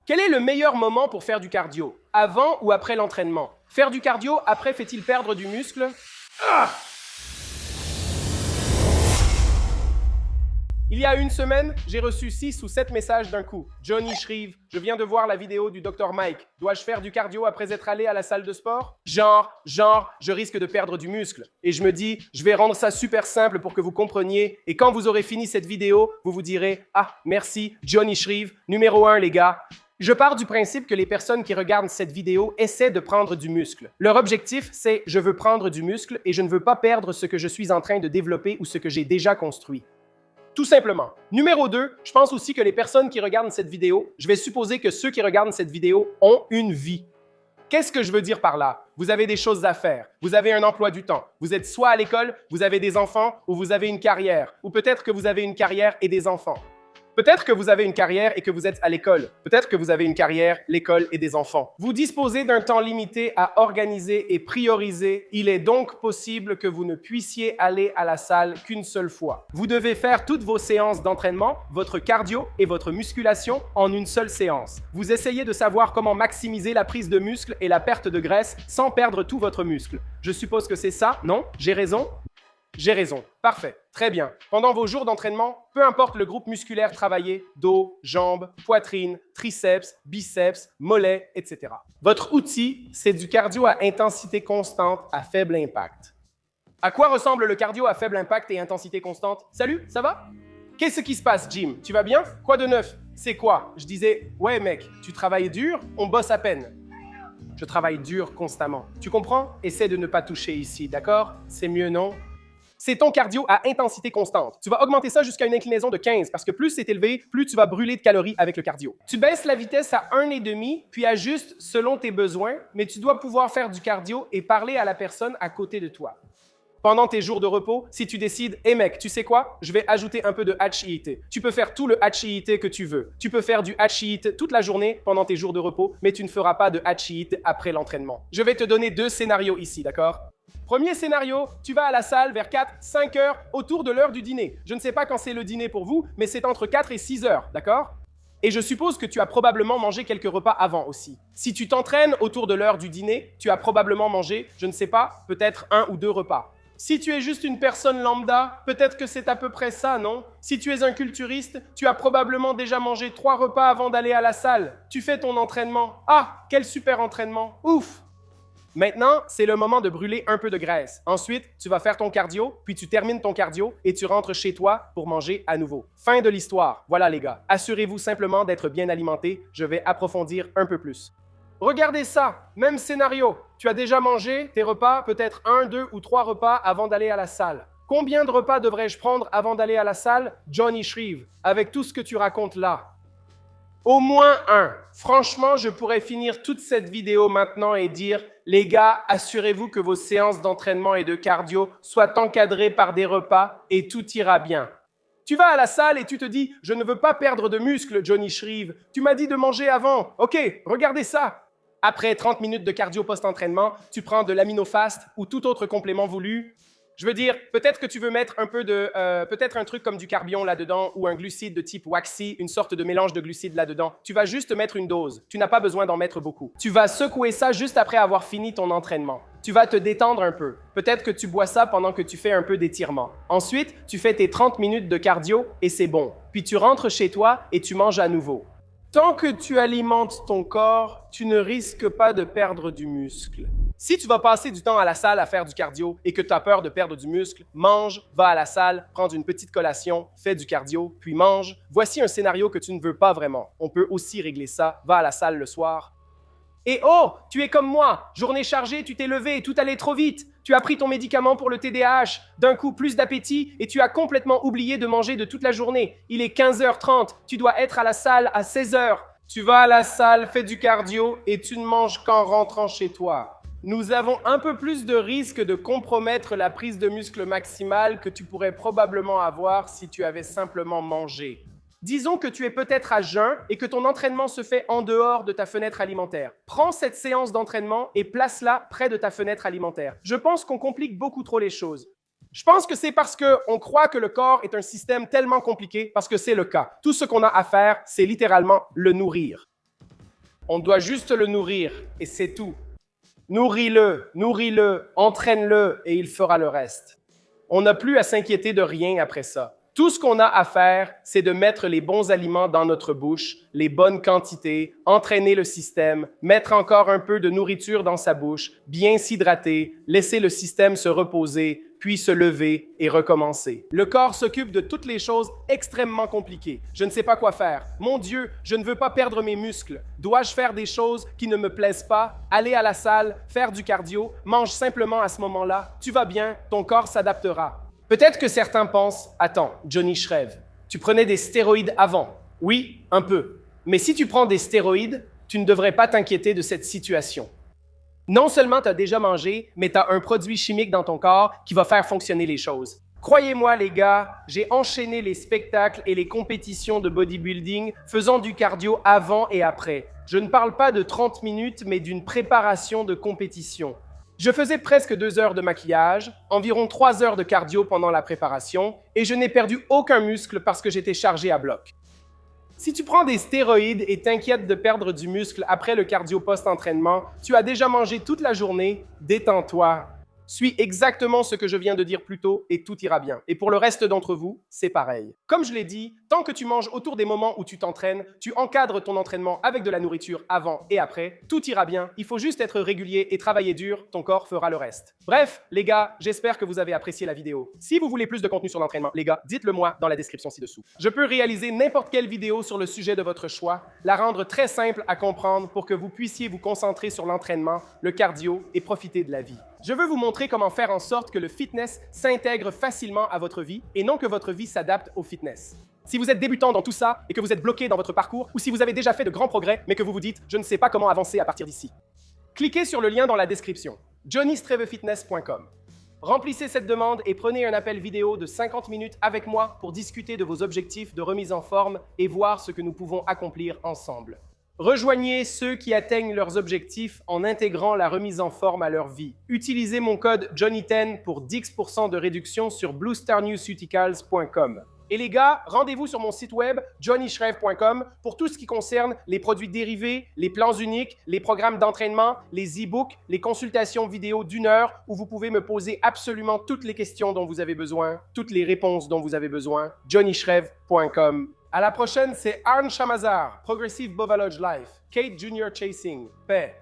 Quel est le meilleur moment pour faire du cardio? Avant ou après l'entraînement? Faire du cardio après fait-il perdre du muscle? Il y a une semaine, j'ai reçu 6 ou 7 messages d'un coup. Johnny Shrieve, je viens de voir la vidéo du Dr Mike. Dois-je faire du cardio après être allé à la salle de sport? Je risque de perdre du muscle. Et je me dis, je vais rendre ça super simple pour que vous compreniez. Et quand vous aurez fini cette vidéo, vous vous direz, ah, merci, Johnny Shrieve, numéro 1 les gars. Je pars du principe que les personnes qui regardent cette vidéo essaient de prendre du muscle. Leur objectif, c'est « je veux prendre du muscle et je ne veux pas perdre ce que je suis en train de développer ou ce que j'ai déjà construit ». Tout simplement. Numéro 2, je pense aussi que les personnes qui regardent cette vidéo, je vais supposer que ceux qui regardent cette vidéo ont une vie. Qu'est-ce que je veux dire par là? Vous avez des choses à faire, vous avez un emploi du temps, vous êtes soit à l'école, vous avez des enfants, ou vous avez une carrière, ou peut-être que vous avez une carrière et des enfants. Peut-être que vous avez une carrière et que vous êtes à l'école. Peut-être que vous avez une carrière, l'école et des enfants. Vous disposez d'un temps limité à organiser et prioriser. Il est donc possible que vous ne puissiez aller à la salle qu'une seule fois. Vous devez faire toutes vos séances d'entraînement, votre cardio et votre musculation en une seule séance. Vous essayez de savoir comment maximiser la prise de muscle et la perte de graisse sans perdre tout votre muscle. Je suppose que c'est ça, non? J'ai raison? J'ai raison. Parfait. Très bien. Pendant vos jours d'entraînement, peu importe le groupe musculaire travaillé, dos, jambes, poitrine, triceps, biceps, mollets, etc. Votre outil, c'est du cardio à intensité constante à faible impact. À quoi ressemble le cardio à faible impact et intensité constante? Salut, ça va? Qu'est-ce qui se passe, Jim? Tu vas bien? Quoi de neuf? C'est quoi? Je disais, ouais mec, tu travailles dur, on bosse à peine. Je travaille dur constamment. Tu comprends? Essaie de ne pas toucher ici, d'accord? C'est mieux, non? C'est ton cardio à intensité constante. Tu vas augmenter ça jusqu'à une inclinaison de 15 parce que plus c'est élevé, plus tu vas brûler de calories avec le cardio. Tu baisses la vitesse à 1,5 puis ajustes selon tes besoins, mais tu dois pouvoir faire du cardio et parler à la personne à côté de toi. Pendant tes jours de repos, si tu décides, hey mec, tu sais quoi? Je vais ajouter un peu de HIIT. Tu peux faire tout le HIIT que tu veux. Tu peux faire du HIIT toute la journée pendant tes jours de repos, mais tu ne feras pas de HIIT après l'entraînement. Je vais te donner 2 scénarios ici, d'accord? Premier scénario, tu vas à la salle vers 4-5 heures autour de l'heure du dîner. Je ne sais pas quand c'est le dîner pour vous, mais c'est entre 4 et 6 heures, d'accord? Et je suppose que tu as probablement mangé quelques repas avant aussi. Si tu t'entraînes autour de l'heure du dîner, tu as probablement mangé, je ne sais pas, peut-être 1 ou 2 repas. Si tu es juste une personne lambda, peut-être que c'est à peu près ça, non? Si tu es un culturiste, tu as probablement déjà mangé 3 repas avant d'aller à la salle. Tu fais ton entraînement. Ah, quel super entraînement! Ouf! Maintenant, c'est le moment de brûler un peu de graisse. Ensuite, tu vas faire ton cardio, puis tu termines ton cardio et tu rentres chez toi pour manger à nouveau. Fin de l'histoire. Voilà les gars. Assurez-vous simplement d'être bien alimenté. Je vais approfondir un peu plus. Regardez ça, même scénario. Tu as déjà mangé tes repas, peut-être 1, 2 ou 3 repas avant d'aller à la salle. Combien de repas devrais-je prendre avant d'aller à la salle? Johnny Shrieve, avec tout ce que tu racontes là. Au moins 1. Franchement, je pourrais finir toute cette vidéo maintenant et dire « Les gars, assurez-vous que vos séances d'entraînement et de cardio soient encadrées par des repas et tout ira bien. » Tu vas à la salle et tu te dis « Je ne veux pas perdre de muscle, Johnny Shrieve. Tu m'as dit de manger avant. Ok, regardez ça. » Après 30 minutes de cardio post-entraînement, tu prends de l'AminoFast ou tout autre complément voulu. Je veux dire, peut-être que tu veux mettre un peu de, peut-être un truc comme du Carbion là-dedans ou un glucide de type Waxy, une sorte de mélange de glucides là-dedans. Tu vas juste mettre une dose. Tu n'as pas besoin d'en mettre beaucoup. Tu vas secouer ça juste après avoir fini ton entraînement. Tu vas te détendre un peu. Peut-être que tu bois ça pendant que tu fais un peu d'étirement. Ensuite, tu fais tes 30 minutes de cardio et c'est bon. Puis tu rentres chez toi et tu manges à nouveau. Tant que tu alimentes ton corps, tu ne risques pas de perdre du muscle. Si tu vas passer du temps à la salle à faire du cardio et que tu as peur de perdre du muscle, mange, va à la salle, prends une petite collation, fais du cardio, puis mange. Voici un scénario que tu ne veux pas vraiment. On peut aussi régler ça. Va à la salle le soir. Et oh, tu es comme moi. Journée chargée, tu t'es levé, tout allait trop vite. Tu as pris ton médicament pour le TDAH. D'un coup, plus d'appétit et tu as complètement oublié de manger de toute la journée. Il est 15h30. Tu dois être à la salle à 16h. Tu vas à la salle, fais du cardio et tu ne manges qu'en rentrant chez toi. Nous avons un peu plus de risque de compromettre la prise de muscle maximale que tu pourrais probablement avoir si tu avais simplement mangé. Disons que tu es peut-être à jeun et que ton entraînement se fait en dehors de ta fenêtre alimentaire. Prends cette séance d'entraînement et place-la près de ta fenêtre alimentaire. Je pense qu'on complique beaucoup trop les choses. Je pense que c'est parce qu'on croit que le corps est un système tellement compliqué, parce que c'est le cas. Tout ce qu'on a à faire, c'est littéralement le nourrir. On doit juste le nourrir, et c'est tout. Nourris-le, entraîne-le, et il fera le reste. On n'a plus à s'inquiéter de rien après ça. Tout ce qu'on a à faire, c'est de mettre les bons aliments dans notre bouche, les bonnes quantités, entraîner le système, mettre encore un peu de nourriture dans sa bouche, bien s'hydrater, laisser le système se reposer, puis se lever et recommencer. Le corps s'occupe de toutes les choses extrêmement compliquées. Je ne sais pas quoi faire. Mon Dieu, je ne veux pas perdre mes muscles. Dois-je faire des choses qui ne me plaisent pas? Aller à la salle, faire du cardio, mange simplement à ce moment-là. Tu vas bien, ton corps s'adaptera. Peut-être que certains pensent « Attends, Johnny Shrev, tu prenais des stéroïdes avant. » Oui, un peu. Mais si tu prends des stéroïdes, tu ne devrais pas t'inquiéter de cette situation. Non seulement tu as déjà mangé, mais tu as un produit chimique dans ton corps qui va faire fonctionner les choses. Croyez-moi les gars, j'ai enchaîné les spectacles et les compétitions de bodybuilding faisant du cardio avant et après. Je ne parle pas de 30 minutes, mais d'une préparation de compétition. Je faisais presque 2 heures de maquillage, environ 3 heures de cardio pendant la préparation, et je n'ai perdu aucun muscle parce que j'étais chargé à bloc. Si tu prends des stéroïdes et t'inquiètes de perdre du muscle après le cardio post-entraînement, tu as déjà mangé toute la journée, détends-toi. Suis exactement ce que je viens de dire plus tôt et tout ira bien. Et pour le reste d'entre vous, c'est pareil. Comme je l'ai dit, tant que tu manges autour des moments où tu t'entraînes, tu encadres ton entraînement avec de la nourriture avant et après, tout ira bien. Il faut juste être régulier et travailler dur, ton corps fera le reste. Bref, les gars, j'espère que vous avez apprécié la vidéo. Si vous voulez plus de contenu sur l'entraînement, les gars, dites-le moi dans la description ci-dessous. Je peux réaliser n'importe quelle vidéo sur le sujet de votre choix, la rendre très simple à comprendre pour que vous puissiez vous concentrer sur l'entraînement, le cardio et profiter de la vie. Je veux vous montrer comment faire en sorte que le fitness s'intègre facilement à votre vie et non que votre vie s'adapte au fitness. Si vous êtes débutant dans tout ça et que vous êtes bloqué dans votre parcours ou si vous avez déjà fait de grands progrès mais que vous vous dites « je ne sais pas comment avancer à partir d'ici », cliquez sur le lien dans la description, johnnystrevefitness.com. Remplissez cette demande et prenez un appel vidéo de 50 minutes avec moi pour discuter de vos objectifs de remise en forme et voir ce que nous pouvons accomplir ensemble. Rejoignez ceux qui atteignent leurs objectifs en intégrant la remise en forme à leur vie. Utilisez mon code Johnny10 pour 10% de réduction sur bluestarnewceuticals.com. Et les gars, rendez-vous sur mon site web johnnyshrev.com pour tout ce qui concerne les produits dérivés, les plans uniques, les programmes d'entraînement, les e-books, les consultations vidéo d'1 heure où vous pouvez me poser absolument toutes les questions dont vous avez besoin, toutes les réponses dont vous avez besoin. johnnyshrev.com. À la prochaine, c'est Arn Shamazar, Progressive Bova Lodge Life, Kate Junior Chasing, Paix.